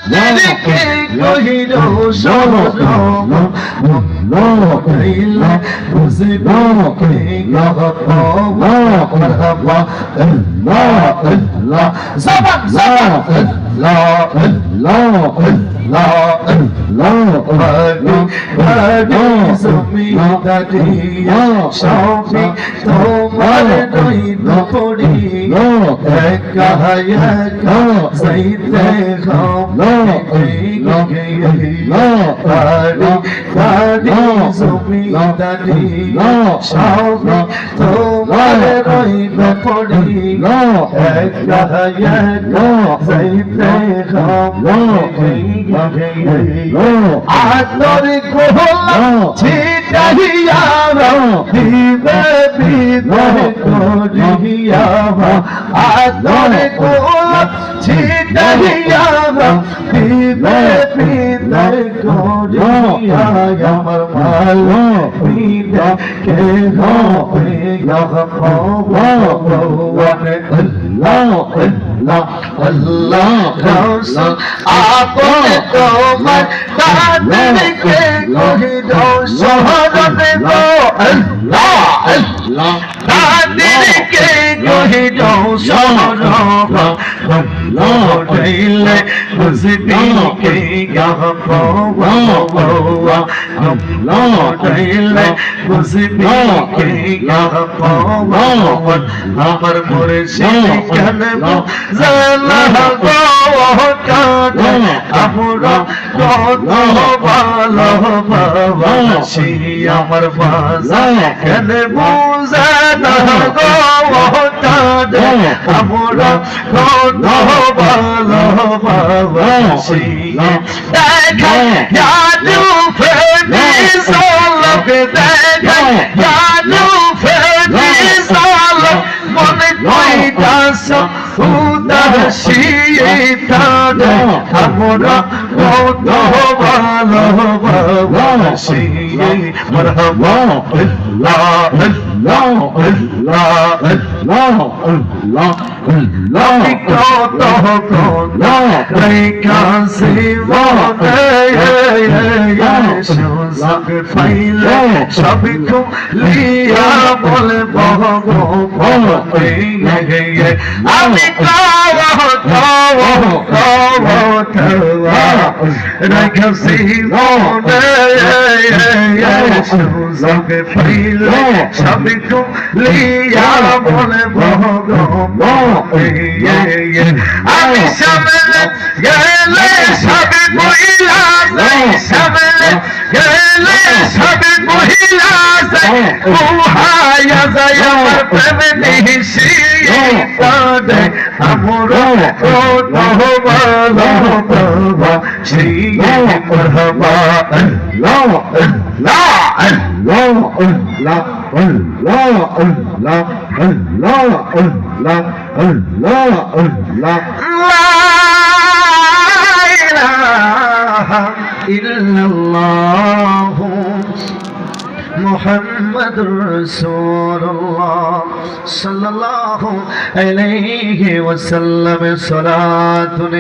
তাদেরকে কহিল সরব হইলে বুঝবি কে মারহাবা আল্লাহ আল্লাহ জবান জবান আল্লাহ আল্লাহ জমিদারিয়া সবই তোমার নইল পড়ি একা একা যাইতে জমিদারিয়া সবই তোমার নইল পড়ি একা একা যাইতে আতর গোলা ছিটাইয়া দিবে বিদায় করিয়া আতর গোলা ছিটাইয়া দিবে বিদায় করিয়া আমার ভালো বিদায় কে হবে আল্লাহ আল্লাহ আল্লাহ রাসূল আপনে তোমার তাদেরকে কহিল শহরতে গো আল্লাহ আল্লাহ তাদেরকে কহিল শহর লড়াইলে বুঝবি কে লড়াইলে বুঝবি কে আমার মুর্শিদ কেন জানা গো কানে আমরা কত ভালোবাসি আমার বাজা কেন বুঝে না গো কানে আমরা কত ভালোবাসি দেখা জাদু ফেরি সলক দেখা জাদু ফেরি সলক মনে কইতাছ উদাসী তারে আমরা কত ভালোবাসি মারহাবা আল্লাহ আল্লাহ আল্লাহ আল্লাহ আল্লাহ আল্লাহ কত কত রেখাসি মনে সুযোগ পাইলে সব খুলিয়া বলে আমি রেখাসি মনে সুযোগ পাইলে সব খুলিয়া বলে আমি সামনে গেলে সব মহিলা সামনে গেলে সব মহিলা উহায়া যায় আমার প্রেম নিশিয়ে পড়ে আমরা কত ভালোবাসি মারহাবা আল্লাহ আল্লাহ আল্লাহ আল্লাহ আল্লাহ আল্লাহ আল্লাহ আল্লাহ আল্লাহ আল্লাহ লা ইলাহা ইল্লাল্লাহ মুহাম্মাদুর রাসূলুল্লাহ সাল্লাল্লাহু আলাইহি ওয়াসাল্লাম সালাতুন